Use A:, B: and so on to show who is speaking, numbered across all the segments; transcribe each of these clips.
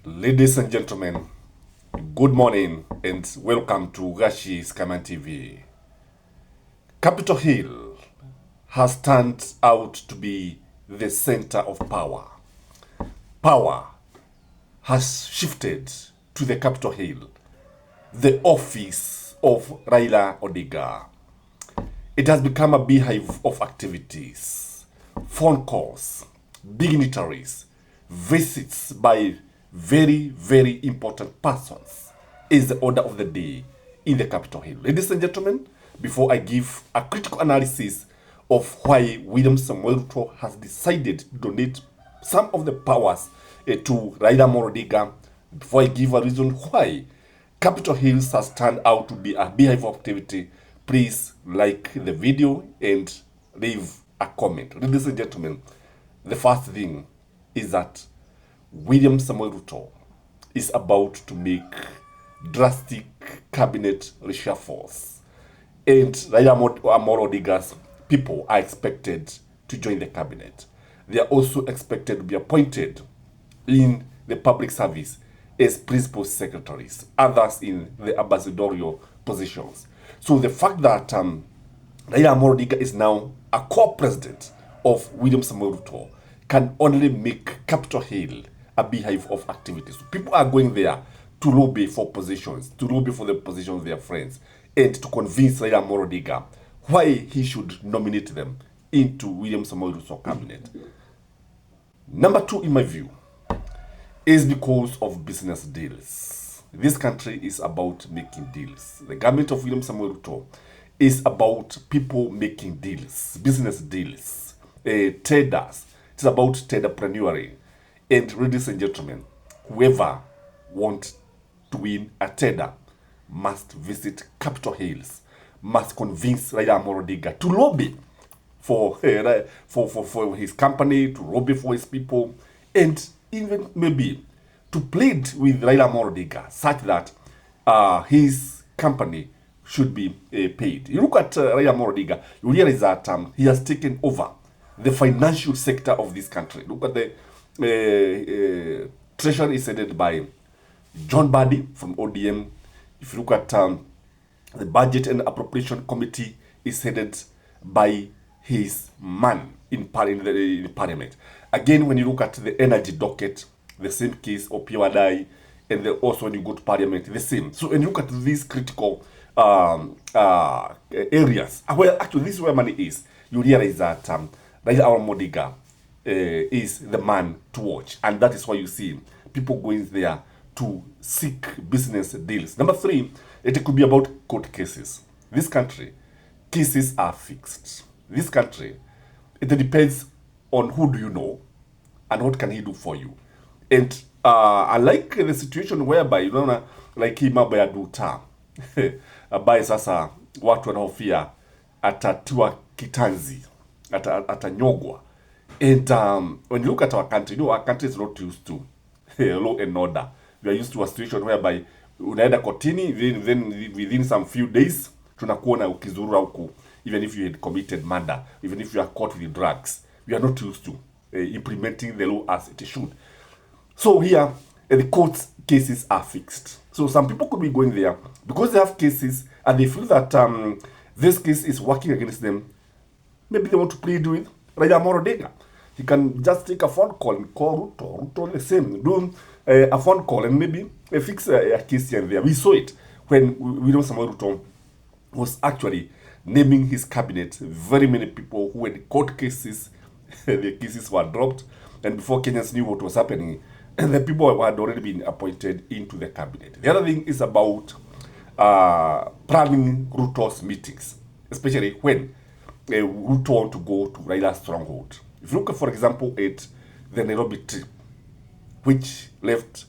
A: Ladies and gentlemen, good morning and welcome to Gashi Skyman TV. Capitol Hill has turned out to be the center of power. Power has shifted to the Capitol Hill, the office of Raila Odinga. It has become a beehive of activities, phone calls, dignitaries, visits by very, very important persons is the order of the day in the Capitol Hill. Ladies and gentlemen, before I give a critical analysis of why William Samuel Ruto has decided to donate some of the powers to Raila Odinga, before I give a reason why Capitol Hill has turned out to be a beehive of activity, please like the video and leave a comment. Ladies and gentlemen, the first thing is that William Samuel Ruto is about to make drastic cabinet reshuffles, and Raila Amolo Odinga's people are expected to join the cabinet. They are also expected to be appointed in the public service as principal secretaries, others in the ambassadorial positions. So the fact that Raila Amolo Odinga is now a co-president of William Samuel Ruto can only make Capitol Hill a beehive of activities. So people are going there to lobby for positions, to lobby for the positions of their friends, and to convince Raila Amolo Odinga why he should nominate them into William Samuel Ruto cabinet. Number two, in my view, is because of business deals. This country is about making deals. The government of William Samuel Ruto is about people making deals, business deals, traders. It's about traderpreneuring. And ladies and gentlemen, whoever wants to win a tender must visit Capitol Hills, must convince Raila Amolo Odinga to lobby for his company, to lobby for his people, and even maybe to plead with Raila Amolo Odinga such that his company should be paid. You look at Raila Amolo Odinga, you realize that he has taken over the financial sector of this country. Look at the treasury is headed by John Badi from ODM. If you look at the budget and appropriation committee is headed by his man in parliament. Again, when you look at the energy docket, the same case, Opiyo Wandayi, and also when you go to parliament, the same. So when you look at these critical areas, well, actually, this is where money is. You realize that Raila Amolo Odinga is the man to watch, and that is why you see people going there to seek business deals. Number three, it could be about court cases. This country, cases are fixed. This country, it depends on who do you know and what can he do for you. And I like the situation whereby, you know, like hii mambo ya Duta ambaye sasa watu wanaofia atatiwa kitanzi, atanyogwa. And when you look at our country, you know, our country is not used to law and order. We are used to a situation whereby unaenda kotini, then within some few days tunakuona ukizurura huku, even if you had committed murder, even if you are caught with drugs. We are not used to implementing the law as it should. So here, the court cases are fixed. So some people could be going there because they have cases and they feel that this case is working against them. Maybe they want to plead with Raila Amolo Odinga. He can just take a phone call and call Ruto the same, do a phone call and maybe fix a case here and there. We saw it when William Samuel Ruto was actually naming his cabinet. Very many people who had court cases, the cases were dropped, and before Kenyans knew what was happening, and the people had already been appointed into the cabinet. The other thing is about planning Ruto's meetings, especially when Ruto want to go to Raila's stronghold. If you look, for example, at the Nairobi trip, which left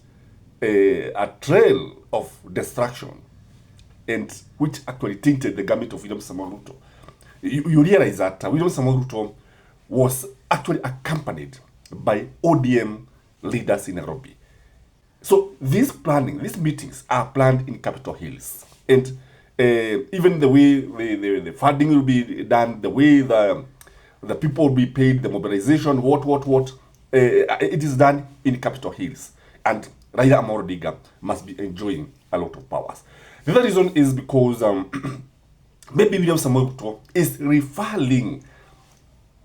A: a trail of destruction and which actually tainted the government of William Samoei Ruto, you realize that William Samoei Ruto was actually accompanied by ODM leaders in Nairobi. So these meetings are planned in Capitol Hills. And even the way the funding will be done, the way the people will be paid, the mobilization, what, it is done in Capitol Hills. and Raila Amolo Odinga must be enjoying a lot of powers. The other reason is because maybe William Samoei Ruto is referring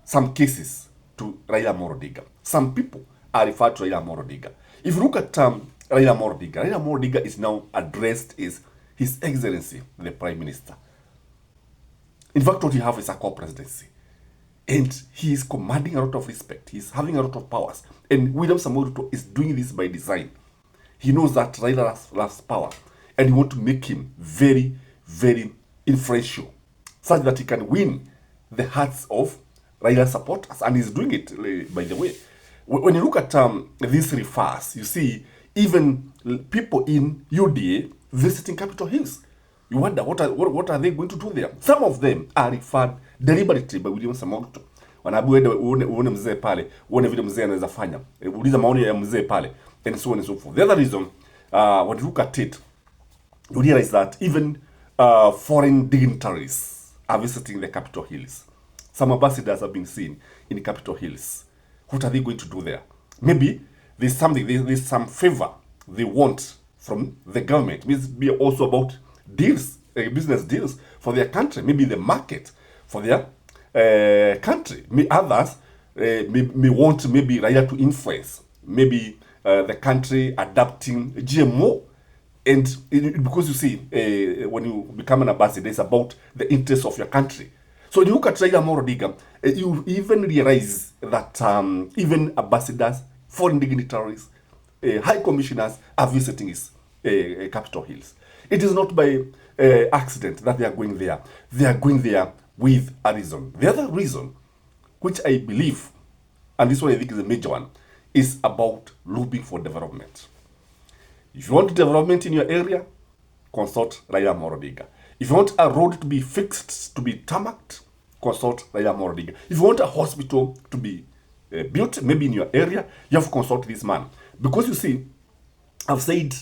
A: some cases to Raila Amolo Odinga. Some people are referred to Raila Amolo Odinga. If you look at Raila Amolo Odinga is now addressed as His Excellency, the Prime Minister. In fact, what you have is a co-presidency. And he is commanding a lot of respect. He's having a lot of powers. And William Samoei Ruto is doing this by design. He knows that Raila loves power. And he wants to make him very, very influential, such that he can win the hearts of Raila supporters. And he's doing it, by the way. When you look at these refers, you see even people in UDA visiting Capitol Hills. You wonder, what are they going to do there? Some of them are referred deliberately by William Samoei Ruto. Wanabuenda uone mzee pale, uone vile mzee anaweza fanya. Uliza maoni ya mzee pale, and so on and so forth. The other reason, when you look at it, you realize that even foreign dignitaries are visiting the Capitol Hills. Some ambassadors have been seen in Capitol Hills. What are they going to do there? Maybe there's some favor they want from the government. Maybe also about deals, business deals for their country. Maybe the market for their country. Others may want maybe Raila to influence. Maybe the country adapting GMO. And because you see, when you become an ambassador, it's about the interests of your country. So when you look at Raila Amolo Odinga, you even realize that even ambassadors, foreign dignitaries, high commissioners are visiting his Capitol Hills. It is not by accident that they are going there. They are going there with a reason. The other reason, which I believe, and this one I think is a major one, is about lobbying for development. If you want development in your area, consult Raila Amolo Odinga. If you want a road to be fixed, to be tarmacked, consult Raila Amolo Odinga. If you want a hospital to be built, maybe in your area, you have to consult this man. Because you see, I've said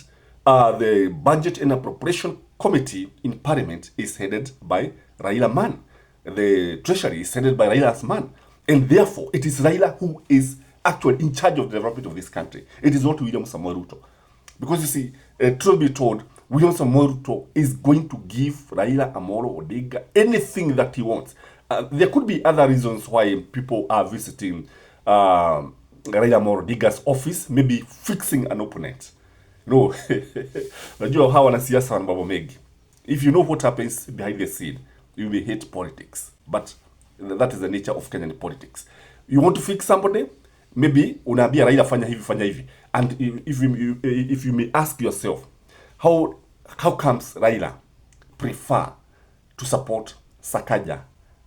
A: the Budget and Appropriation Committee in Parliament is headed by Raila man. The Treasury is headed by Raila's man. And therefore, it is Raila who is actually in charge of the development of this country. It is not William Samoei Ruto. Because you see, truth be told, William Samoei Ruto is going to give Raila Amolo Odinga anything that he wants. There could be other reasons why people are visiting Raila Amolo Odinga's office, maybe fixing an opponent. No, najua hawa wanasiasa wana mambo mengi. If you know what happens behind the scene, you may hate politics. But that is the nature of Kenyan politics. You want to fix somebody, maybe unaambia Raila fanya hivi. And if you may ask yourself, how comes Raila prefer to support Sakaja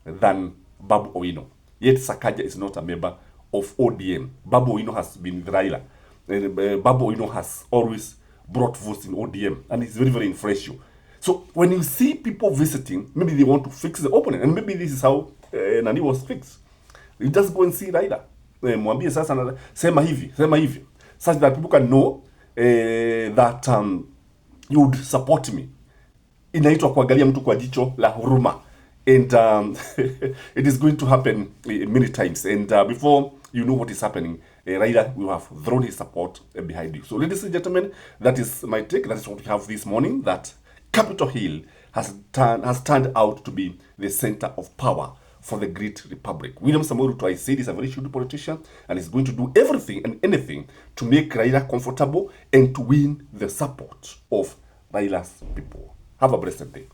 A: than Babu Owino? Yet Sakaja is not a member of ODM. Babu Owino has been with Raila. Babu Owino has always brought votes in ODM, and it's very, very influential. So when you see people visiting, maybe they want to fix the opponent, and maybe this is how Nani was fixed. You just go and see Raila. Mwambie sasa sema hivi, such that people can know that you would support me. Inaitwa kuangalia mtu kwa jicho la huruma. And it is going to happen many times. And before you know what is happening, Raila will have thrown his support behind you. So ladies and gentlemen, that is my take. That is what we have this morning, that Capitol Hill has turned out to be the center of power for the great republic. William Samoei Ruto, I said, is a very shrewd politician and is going to do everything and anything to make Raila comfortable and to win the support of Raila's people. Have a blessed day.